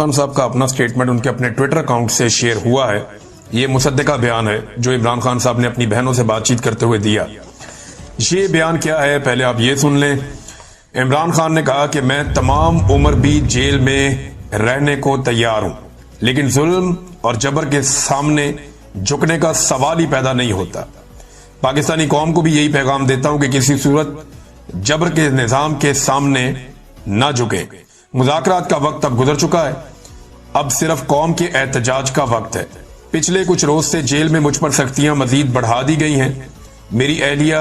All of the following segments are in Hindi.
खान साहब का अपना स्टेटमेंट उनके अपने ट्विटर अकाउंट से शेयर हुआ है। ये मुसद्दिका बयान है जो इमरान खान साहब ने अपनी बहनों से बातचीत करते हुए दिया। ये बयान क्या है, पहले आप ये सुन लें। इमरान खान ने कहा कि मैं तमाम उम्र भी जेल में रहने को तैयार हूं, लेकिन जुल्म और जबर के सामने झुकने का सवाल ही पैदा नहीं होता। पाकिस्तानी कौम को भी यही पैगाम देता हूं कि किसी सूरत जबर के निजाम के सामने ना झुके। मुज़ाकरात का वक्त अब गुजर चुका है, अब सिर्फ कौम के एहतजाज का वक्त है। पिछले कुछ रोज से जेल में मुझ पर सख्तियां मजीद बढ़ा दी गई हैं। मेरी अहलिया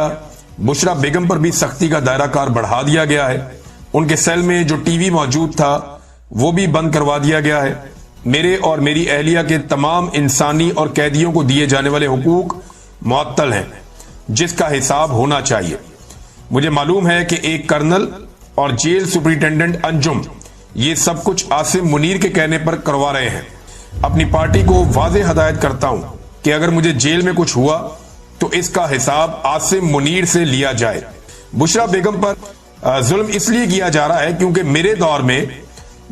बुशरा बेगम पर भी सख्ती का दायरा कार बढ़ा दिया गया है। उनके सेल में जो टीवी मौजूद था वो भी बंद करवा दिया गया है। मेरे और मेरी अहलिया के तमाम इंसानी और कैदियों को दिए जाने वाले हुकूक मुअत्तल हैं, जिसका हिसाब होना चाहिए। मुझे मालूम है कि एक कर्नल और जेल सुपरिटेंडेंट अंजुम ये सब कुछ आसिम मुनीर के कहने पर करवा रहे हैं। अपनी पार्टी को वाज़ेह हदायत करता हूं कि अगर मुझे जेल में कुछ हुआ तो इसका हिसाब आसिम मुनीर से लिया जाए। बुशरा बेगम पर जुल्म इसलिए किया जा रहा है क्योंकि मेरे दौर में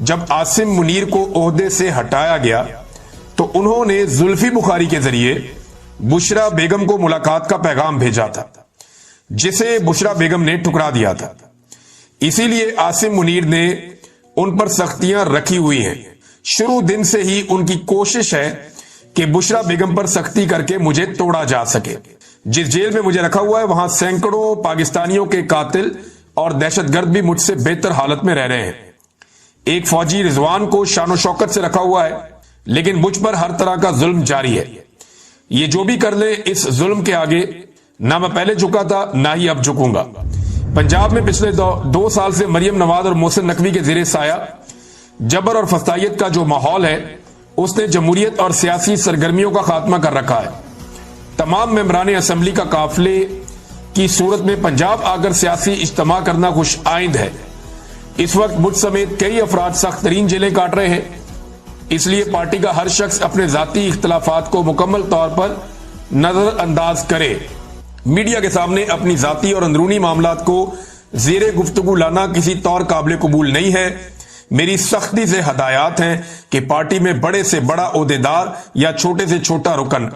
जब आसिम मुनीर को ओहदे से हटाया गया तो उन्होंने जुल्फी बुखारी के जरिए बुशरा बेगम को मुलाकात का पैगाम भेजा था, जिसे बुशरा बेगम ने ठुकरा दिया था। इसीलिए आसिम मुनीर ने उन पर सख्तियां रखी हुई हैं। शुरू दिन से ही उनकी कोशिश है कि बुशरा बेगम पर सख्ती करके मुझे तोड़ा जा सके। जिस जेल में मुझे रखा हुआ है वहां सैकड़ों पाकिस्तानियों के कातिल और दहशतगर्द भी मुझसे बेहतर हालत में रह रहे हैं। एक फौजी रिजवान को शानो शौकत से रखा हुआ है, लेकिन मुझ पर हर तरह का जुल्म जारी है। ये जो भी कर ले, इस जुल्म के आगे ना मैं पहले झुका था ना ही अब झुकूंगा। पंजाब में पिछले 2 साल से मरियम नवाज और मोहसिन नकवी के ज़ेरे साया जबर और फसादियत का जो माहौल है उसने जमहूरियत और सियासी सरगर्मियों का खात्मा कर रखा है। तमाम मेंबरान असम्बली का काफिले की सूरत में पंजाब आकर सियासी इज्तिमा करना खुश आइंद है। इस वक्त मुझ समेत कई अफराद सख्त तरीन जेलें काट रहे हैं। इसलिए पार्टी का हर शख्स अपने जाती इख्तलाफात को मुकम्मल तौर पर नजरअंदाज करे। मीडिया के सामने अपनी जाती और अंदरूनी मामलात को ज़ेरे गुफ्तगू लाना किसी तौर काबिल कबूल नहीं है। मेरी सख्ती से हदायत हैं कि पार्टी में बड़े से बड़ा ओहदेदार या छोटे से छोटा रुकन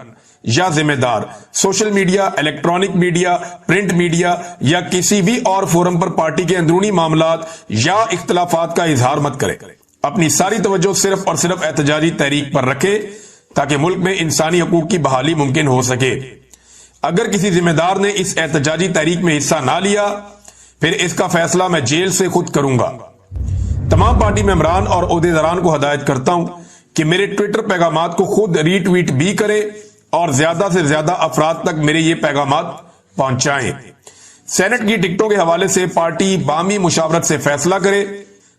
या जिम्मेदार social media, electronic media, print media या किसी भी और फोरम पर पार्टी के अंदरूनी मामलात या इख्तलाफात का इजहार मत करे। अपनी सारी तवज्जो सिर्फ और सिर्फ एहतजाजी तहरीक पर रखे ताकि मुल्क में इंसानी हकूक की बहाली मुमकिन हो सके। अगर किसी जिम्मेदार ने इस एहतजाजी तहरीक में हिस्सा ना लिया, फिर इसका फैसला मैं जेल से खुद करूंगा। तमाम पार्टी मेंबरान और ओहदेदारान को हदायत करता हूं कि मेरे ट्विटर पैगामात को खुद रीट्वीट भी करें और ज्यादा से ज्यादा अफराद तक मेरे ये पैगामात पहुंचाएं। सेनेट की टिकटों के हवाले से पार्टी बामी मुशावरत से फैसला करे।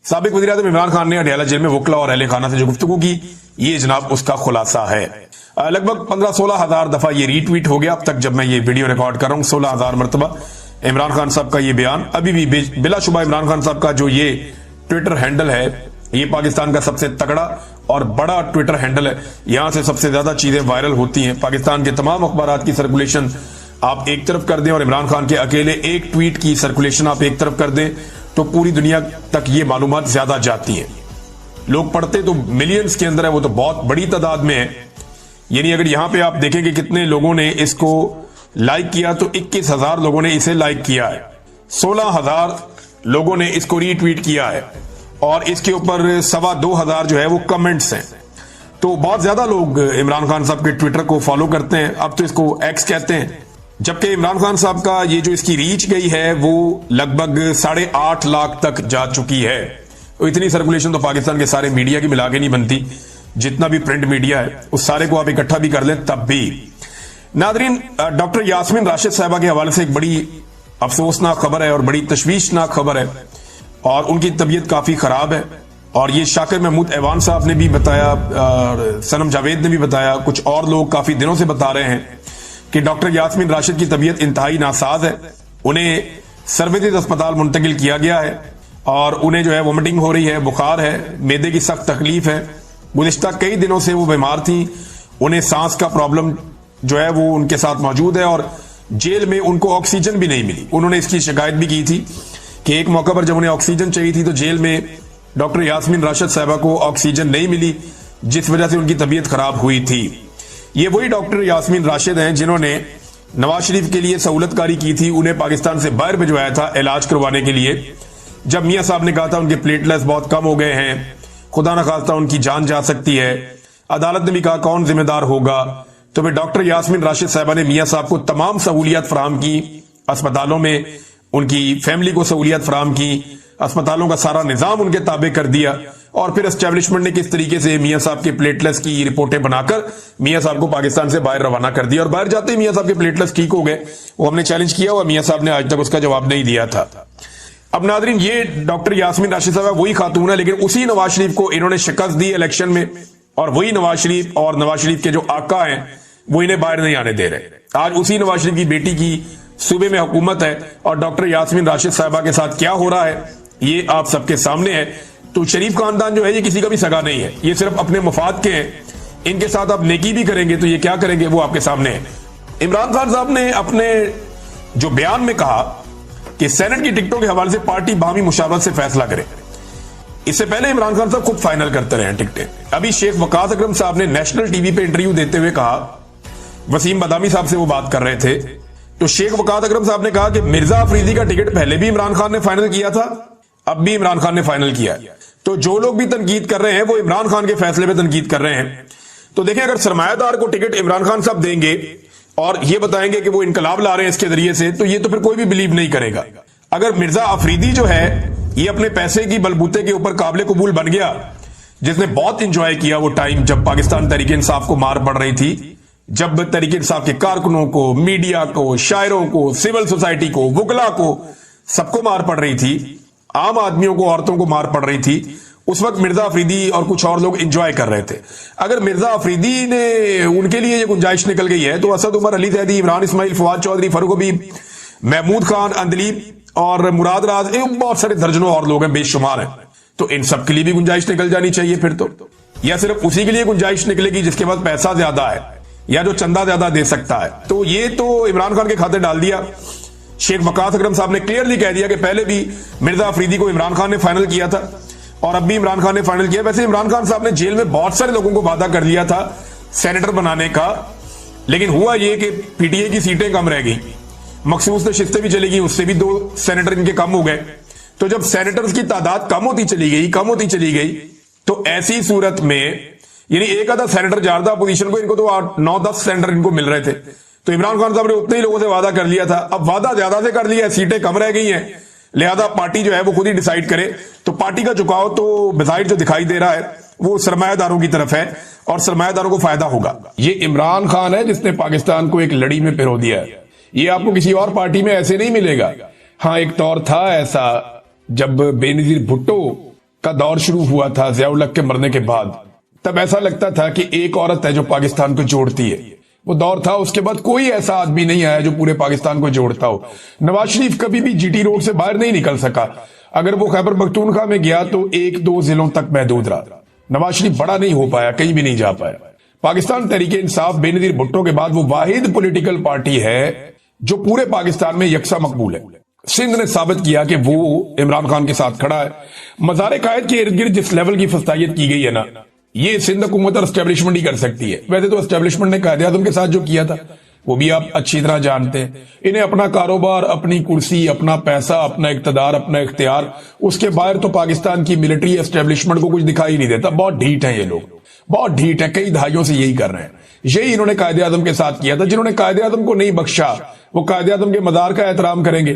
साबिक वज़ीर-ए-आज़म इमरान खान ने अडयाला जेल में वकला और अहले खाना से जो गुफ्तगू की, ये जनाब उसका खुलासा है। लगभग 15-16 हजार दफा ये रीट्वीट हो गया अब तक। जब मैं ये वीडियो रिकॉर्ड कर रहा हूं 16 हजार मरतबा इमरान खान साहब का ये बयान। अभी भी बिलाशुबा इमरान खान साहब का जो ये ट्विटर हैंडल है, ये पाकिस्तान का सबसे तगड़ा और बड़ा ट्विटर हैंडल है। यहां से सबसे ज्यादा चीजें वायरल होती हैं। पाकिस्तान के तमाम अखबारात की सर्कुलेशन आप एक तरफ कर दें और इमरान खान के अकेले एक ट्वीट की सर्कुलेशन आप एक तरफ कर दें तो पूरी दुनिया तक ये मालूमात ज्यादा जाती हैं। लोग पढ़ते तो मिलियंस के अंदर है, वो तो बहुत बड़ी तादाद में है। यानी अगर यहां पे आप देखें कि कितने लोगों ने इसको लाइक किया तो 21,000 लोगों ने इसे लाइक किया है, 16,000 लोगों ने इसको रीट्वीट किया है और इसके ऊपर 2,25,000 जो है वो कमेंट्स हैं। तो बहुत ज्यादा लोग इमरान खान साहब के ट्विटर को फॉलो करते हैं। अब तो इसको एक्स कहते हैं। जबकि इमरान खान साहब का ये जो इसकी रीच गई है वो लगभग 8.5 लाख तक जा चुकी है। तो इतनी सर्कुलेशन तो पाकिस्तान के सारे मीडिया की मिला के नहीं बनती। जितना भी प्रिंट मीडिया है उस सारे को आप इकट्ठा भी कर लें तब भी। नादरीन, डॉक्टर यास्मीन राशिद साहिबा के हवाले से एक बड़ी अफसोसनाक खबर है और बड़ी तशवीशनाक खबर है और उनकी तबीयत काफी खराब है। और ये शाकिर महमूद ऐवान साहब ने भी बताया, सनम जावेद ने भी बताया, कुछ और लोग काफी दिनों से बता रहे हैं कि डॉक्टर यास्मीन राशिद की तबीयत इंतहाई नासाज है। उन्हें सर्वदित अस्पताल मुंतकिल किया गया है और उन्हें जो है वोमिटिंग हो रही है, बुखार है, मैदे की सख्त तकलीफ है। गुज़िश्ता कई दिनों से वो बीमार थी। उन्हें सांस का प्रॉब्लम जो है वो उनके साथ मौजूद है और जेल में उनको ऑक्सीजन भी नहीं मिली। उन्होंने इसकी शिकायत भी की थी कि एक मौका पर जब उन्हें ऑक्सीजन चाहिए थी तो जेल में डॉक्टर यास्मीन राशिद साहिबा को ऑक्सीजन नहीं मिली, जिस वजह से उनकी तबीयत खराब हुई थी। ये वही डॉक्टर यास्मीन राशिद हैं जिन्होंने नवाज शरीफ के लिए सहूलतकारी की थी, उन्हें पाकिस्तान से बाहर भिजवाया था इलाज करवाने के लिए। जब मियां साहब ने कहा था उनके प्लेटलेट्स बहुत कम हो गए हैं, खुदा न खास्ता उनकी जान जा सकती है, अदालत ने भी कहा कौन जिम्मेदार होगा, तो फिर डॉक्टर यास्मीन राशिद साहिबा ने मियां साहब को तमाम सहूलियत फराम की, अस्पतालों में उनकी फैमिली को सहूलियत फराम की, अस्पतालों का सारा निजाम उनके ताबे कर दिया, और फिर एस्टेब्लिशमेंट ने किस तरीके से मियां साहब के प्लेटलेट्स की रिपोर्टें बनाकर मियां साहब को पाकिस्तान से बाहर रवाना कर दिया, और बाहर जाते ही मियां साहब के प्लेटलेट्स ठीक हो गए। वो हमने चैलेंज किया हुआ, मियां साहब ने आज तक उसका जवाब नहीं दिया था। अब नादरीन, ये डॉक्टर यास्मीन राशिद साहब वही खातून है, लेकिन उसी नवाज शरीफ को इन्होंने शिकस्त दी इलेक्शन में, और वही नवाज शरीफ और नवाज शरीफ के जो आका हैं वो इन्हें बाहर नहीं आने दे रहे। आज उसी नवाज शरीफ की बेटी की सूबे में हुकूमत है, और डॉक्टर यास्मीन राशिद साहिबा के साथ क्या हो रहा है ये आप सबके सामने है। तो शरीफ खानदान जो है ये किसी का भी सगा नहीं है, ये सिर्फ अपने मफाद के हैं। इनके साथ आप नेकी भी करेंगे तो ये क्या करेंगे वो आपके सामने है। इमरान खान साहब ने अपने जो बयान में कहा कि सेनेट की टिकटों के हवाले से पार्टी बाहमी मुशावरत से फैसला करे। इससे पहले इमरान खान साहब खुद फाइनल करते रहे टिकटें। अभी शेख वकास अकरम साहब ने नेशनल टीवी पे इंटरव्यू देते हुए कहा, वसीम बदामी साहब से वो बात कर रहे थे, तो शेख वकास अकरम साहब ने कहा कि मिर्जा अफरीदी का टिकट पहले भी इमरान खान ने फाइनल किया था, अब भी इमरान खान ने फाइनल किया। तो जो लोग भी तनकीद कर रहे हैं वो इमरान खान के फैसले पे तनकीद कर रहे हैं। तो देखें, अगर सरमायादार को टिकट इमरान खान साहब देंगे और ये बताएंगे कि वो इनकलाब ला रहे हैं इसके जरिए से, तो ये तो फिर कोई भी बिलीव नहीं करेगा। अगर मिर्जा अफरीदी जो है ये अपने पैसे की बलबूते के ऊपर काबिल कबूल बन गया, जिसने बहुत इंजॉय किया वो टाइम जब पाकिस्तान तहरीक इंसाफ को मार पड़ रही थी, जब तहरीक इंसाफ के कारकुनों को, मीडिया को, शायरों को, सिविल सोसाइटी को, वकला को, सबको मार पड़ रही थी, आम आदमियों को, औरतों को मार पड़ रही थी, उस वक्त मिर्जा अफरीदी और कुछ और लोग एंजॉय कर रहे थे। अगर मिर्जा अफरीदी ने उनके लिए ये गुंजाइश निकल गई है तो असद उमर, अली जैदी, इमरान इस्माइल, फवाद चौधरी, फारूक हबीब, महमूद खान, अंदलीब और मुराद राज, बहुत सारे दर्जनों और लोग हैं, बेशुमार हैं, तो इन सब के लिए भी गुंजाइश निकल जानी चाहिए फिर तो। या सिर्फ उसी के लिए गुंजाइश निकलेगी जिसके पास पैसा ज्यादा है या जो चंदा ज्यादा दे सकता है। तो ये तो इमरान खान के खाते डाल दिया। शेख वकास अकरम साहब ने क्लियरली कह दिया कि पहले भी मिर्जा अफरीदी को इमरान खान ने फाइनल किया था और अब भी इमरान खान ने फाइनल किया। वैसे इमरान खान साहब ने जेल में बहुत सारे लोगों को वादा कर लिया था सेनेटर बनाने का, लेकिन हुआ ये कि पीटीए की सीटें कम रह गई, मखसूस नशिस्तें भी चली गई, उससे भी 2 सेनेटर इनके कम हो गए। तो जब सेनेटर्स की तादाद कम होती चली गई तो ऐसी सूरत में यानी एक आधा सेनेटर ज्यादा अपोजिशन को, इनको तो 9-10 सेनेटर इनको मिल रहे थे, तो इमरान खान साहब ने उतने ही लोगों से वादा कर लिया था। अब वादा ज्यादा से कर लिया है, सीटें कम रह गई हैं, लिहाजा पार्टी जो है वो खुद ही डिसाइड करे। तो पार्टी का झुकाव तो बज़ाहिर जो दिखाई दे रहा है वो सरमायादारों की तरफ है और सरमायादारों को फायदा होगा। ये इमरान खान है जिसने पाकिस्तान को एक लड़ी में पिरो दिया है, ये आपको किसी और पार्टी में ऐसे नहीं मिलेगा। हाँ, एक दौर था ऐसा जब बेनजीर भुट्टो का दौर शुरू हुआ था ज़िया-उल हक के मरने के बाद, तब ऐसा लगता था कि एक औरत है जो पाकिस्तान को जोड़ती है, वो दौर था। उसके बाद कोई ऐसा आदमी नहीं आया जो पूरे पाकिस्तान को जोड़ता हो। नवाज शरीफ कभी भी जीटी रोड से बाहर नहीं निकल सका, अगर वो खैबर पख्तूनख्वा में गया तो 1-2 जिलों तक महदूद रहा। नवाज शरीफ बड़ा नहीं हो पाया, कहीं भी नहीं जा पाया। पाकिस्तान तहरीक इंसाफ बेनजीर भुट्टो के बाद वो वाहिद पॉलिटिकल पार्टी है जो पूरे पाकिस्तान में यकसा मकबूल है। सिंध ने साबित किया कि वो इमरान खान के साथ खड़ा है। मज़ार कायद के इर्द गिर्द जिस लेवल की फस्तायत की गई है ना, ये सिंध हुकूमत और एस्टेब्लिशमेंट ही कर सकती है। वैसे तो एस्टेब्लिशमेंट ने कायदे आज़म के साथ जो किया था वो भी आप अच्छी तरह जानते हैं। इन्हें अपना कारोबार, अपनी कुर्सी, अपना पैसा, अपना इक्तदार, अपना इख्तियार, उसके बाहर तो पाकिस्तान की मिलिट्री एस्टेब्लिशमेंट को कुछ दिखाई नहीं देता। बहुत ढीठ है ये लोग, बहुत ढीठ है, कई दहाइयों से यही कर रहे हैं। यही इन्होंने कायदे आज़म के साथ किया था। जिन्होंने कायदे आज़म को नहीं बख्शा वो कायदे आज़म के मज़ार का एहतराम करेंगे।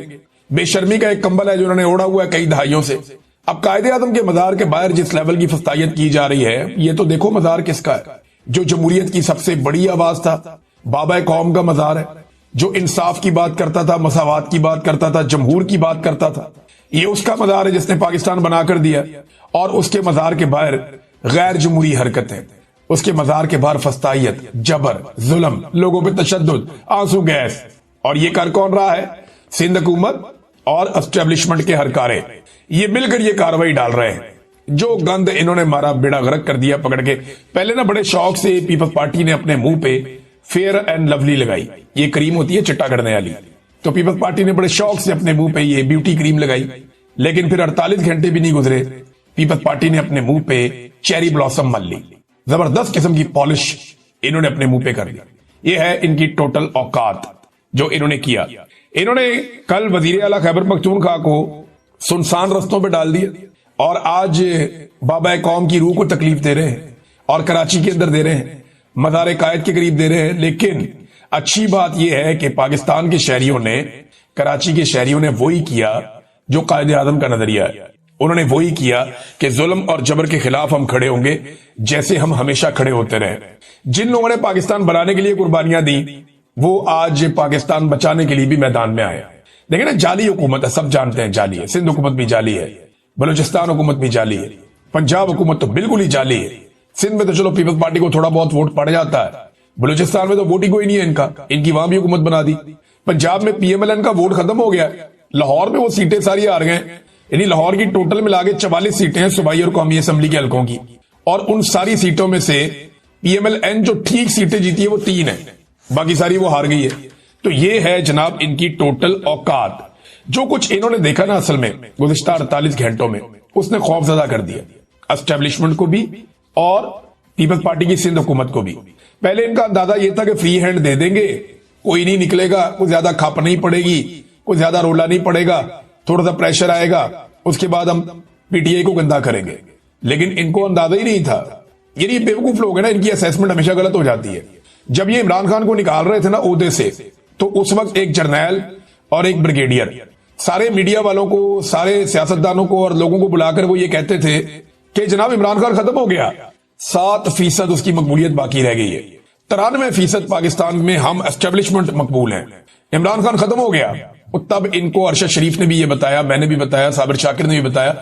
बेशर्मी का एक कंबल है जो उन्होंने ओढ़ा हुआ है कई दहाइयों से। अब कायदे आज़म के मज़ार के बाहर जिस लेवल की फस्तायत की जा रही है, ये तो देखो मज़ार किसका है, जो जमहूरियत की सबसे बड़ी आवाज था, बाबा कौम का मज़ार है, जो इंसाफ की बात करता था, मसावात की बात करता था, जमहूर की बात करता था। ये उसका मज़ार है जिसने पाकिस्तान बनाकर दिया। और उसके मज़ार के बाहर गैर जमहूरी हरकतें, उसके मज़ार के बाहर फस्तायत, जबर, जुल्म, लोगों पे तशद्दुद, आंसू गैस। और ये कर कौन रहा है? सिंध हुकूमत और एस्टेब्लिशमेंट के हरकारे, ये मिलकर ये कार्रवाई डाल रहे हैं। जो गंद इन्होंने मारा, बेड़ा गर्क कर दिया पकड़ के। पहले ना बड़े शौक से पीपल्स पार्टी ने अपने मुंह पे फेयर एंड लवली लगाई, ये क्रीम होती है चिट्टा करने वाली, तो पीपल्स पार्टी ने बड़े शौक से अपने मुंह पे ये ब्यूटी क्रीम लगाई। लेकिन फिर 48 घंटे भी नहीं गुजरे, पीपल्स पार्टी ने अपने मुंह पे चेरी ब्लॉसम मल ली, जबरदस्त किस्म की पॉलिश इन्होंने अपने मुंह पे कर दी। ये है इनकी टोटल औकात जो इन्होंने किया। इन्होंने कल वजीर आला खैबर पख्तूनख्वा को सुनसान रस्तों पे डाल दिया और आज बाबा कौम की रूह को तकलीफ दे रहे हैं और कराची के अंदर दे रहे हैं, मज़ार कायद के करीब दे रहे हैं। लेकिन अच्छी बात यह है कि पाकिस्तान के शहरियों ने, कराची के शहरियों ने वही किया जो कायदे आजम का नजरिया है। उन्होंने वही किया कि जुल्म और जबर के खिलाफ हम खड़े होंगे जैसे हम हमेशा खड़े होते रहे। जिन लोगों ने पाकिस्तान बनाने के लिए कुर्बानियां दी वो आज पाकिस्तान बचाने के लिए भी मैदान में आए। देखिए ना, जाली हुकूमत है, सब जानते हैं जाली है। सिंध हुकूमत भी जाली है, बलूचिस्तान हुकूमत भी जाली है, पंजाब हुकूमत तो बिल्कुल ही जाली है। सिंध में तो चलो पीपल्स पार्टी को थोड़ा बहुत वोट पड़ जाता है, बलूचिस्तान में तो वोट ही कोई नहीं है इनकी वहां भी हुकूमत बना दी। पंजाब में PMLN का वोट खत्म हो गया, लाहौर में वो सीटें सारी हार गए। यानी लाहौर की टोटल मिला के 44 सीटें हैं सूबाई और कौमी असेंबली के हलकों की, और उन सारी सीटों में से PMLN जो ठीक सीटें जीती है वो 3 है, बाकी सारी वो हार गई है। तो ये है जनाब इनकी टोटल औकात। जो कुछ इन्होंने देखा ना असल में गुज़िश्ता 48 घंटों में, उसने खौफजदा कर दिया एस्टेब्लिशमेंट को भी और पीपल्स पार्टी की सिंध हुकूमत को भी। पहले इनका अंदाजा यह था कि फ्री हैंड दे देंगे, कोई नहीं निकलेगा, कोई ज्यादा खप नहीं पड़ेगी, कोई ज्यादा रोला नहीं पड़ेगा, थोड़ा सा प्रेशर आएगा, उसके बाद हम PTI को गंदा करेंगे। लेकिन इनको अंदाजा ही नहीं था। ये बेवकूफ लोग हैं ना, इनकी असेसमेंट हमेशा गलत हो जाती है। जब ये इमरान खान को निकाल रहे थे ना ओहदे से, तो उस वक्त एक जर्नैल और एक ब्रिगेडियर सारे मीडिया वालों को, सारे सियासतदानों को और लोगों को बुलाकर वो ये कहते थे कि जनाब इमरान खान खत्म हो गया, 7% उसकी मकबूलियत बाकी रह गई है, 93% पाकिस्तान में हम एस्टेब्लिशमेंट मकबूल हैं, इमरान खान खत्म हो गया। तब इनको अरशद शरीफ ने भी ये बताया, मैंने भी बताया, साबिर शाकिर ने भी बताया,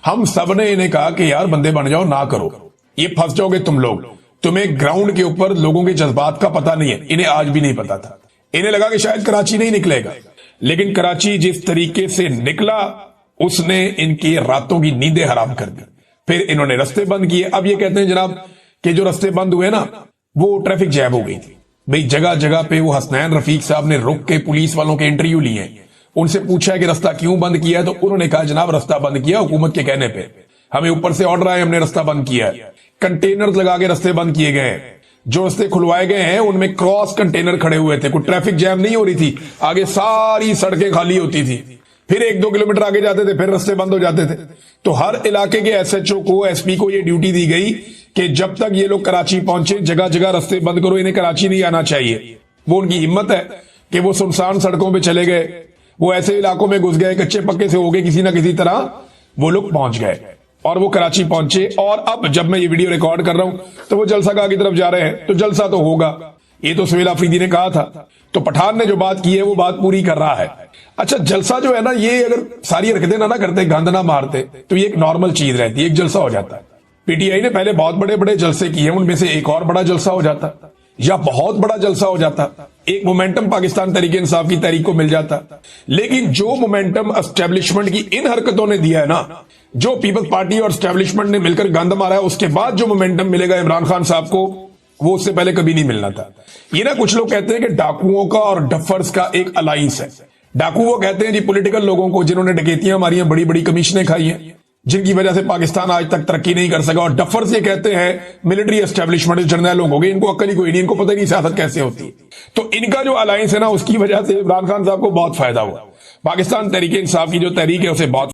हम सब ने इन्हें कहा कि यार बंदे बन जाओ, ना करो, ये फंस जाओगे तुम लोग, तुम्हें ग्राउंड के ऊपर लोगों के जज्बात का पता नहीं है। इन्हें आज भी नहीं पता था, इन्हें लगा कि शायद कराची नहीं निकलेगा, लेकिन कराची जिस तरीके से निकला उसने इनकी रातों की नींदें हराम कर दी। फिर इन्होंने रास्ते बंद किए। अब ये कहते हैं जनाब कि जो रास्ते बंद हुए ना वो ट्रैफिक जैम हो गई थी। भाई जगह जगह पे वो हसनैन रफीक साहब ने रुक के पुलिस वालों के इंटरव्यू लिए हैं, उनसे पूछा है कि रास्ता क्यों बंद किया है, तो उन्होंने कहा जनाब रास्ता बंद किया हुकूमत के कहने पे, हमें ऊपर से ऑर्डर आए, हमने रास्ता बंद किया है। कंटेनर लगा के रास्ते बंद किए गए हैं, जो रास्ते खुलवाए गए हैं उनमें क्रॉस कंटेनर खड़े हुए थे, कोई ट्रैफिक जैम नहीं हो रही थी, आगे सारी सड़कें खाली होती थी, फिर 1-2 किलोमीटर आगे जाते थे फिर रास्ते बंद हो जाते थे। तो हर इलाके के SHO को, SP को ये ड्यूटी दी गई कि जब तक ये लोग कराची पहुंचे जगह जगह रास्ते बंद करो, इन्हें कराची नहीं आना चाहिए। वो उनकी हिम्मत है कि वो सुनसान सड़कों पे चले गए, वो ऐसे इलाकों में घुस गए, कच्चे पक्के से हो गए, किसी ना किसी तरह वो लोग पहुंच गए और वो कराची पहुंचे। और अब जब मैं ये वीडियो रिकॉर्ड कर रहा हूं तो वो जलसा गाह की तरफ जा रहे हैं, तो जलसा तो होगा, ये तो सुहेल अफरीदी ने कहा था। तो पठान ने जो बात की है वो बात पूरी कर रहा है। अच्छा, जलसा जो है ना, ये अगर सारी हरकतें ना करते, गंद ना मारते, तो ये एक नॉर्मल चीज रहती है, एक जलसा हो जाता है। PTI ने पहले बहुत बड़े बड़े जलसे किए, उनमें से एक और बड़ा जलसा हो जाता या बहुत बड़ा जलसा हो जाता, एक मोमेंटम पाकिस्तान तहरीक इंसाफ की तहरीक को मिल जाता। लेकिन जो मोमेंटम एस्टेब्लिशमेंट की इन हरकतों ने दिया है ना, जो पीपल्स पार्टी और एस्टेब्लिशमेंट ने मिलकर गंद मारा है, उसके बाद जो मोमेंटम मिलेगा इमरान खान साहब को, वो उससे पहले कभी नहीं मिलना था। ये ना कुछ लोग कहते हैं कि डाकुओं का और डफर्स का एक अलायंस है। डाकू वो कहते हैं जी पॉलिटिकल लोगों को जिन्होंने डकैतियां मारी हैं, बड़ी बड़ी कमीशनें खाई हैं, जिनकी वजह से पाकिस्तान आज तक तरक्की नहीं कर सका। और डफर्स ये कहते हैं मिलिट्री एस्टेब्लिशमेंट, जर्नल लोग हो गए, इनको अक्ल ही कोई नहीं, इनको पता नहीं सियासत कैसे होती है। तो इनका जो अलायंस है ना, उसकी वजह से इमरान खान साहब को बहुत फायदा हुआ। पाकिस्तान तहरीक इंसाफ की जो तहरीक है उसे बहुत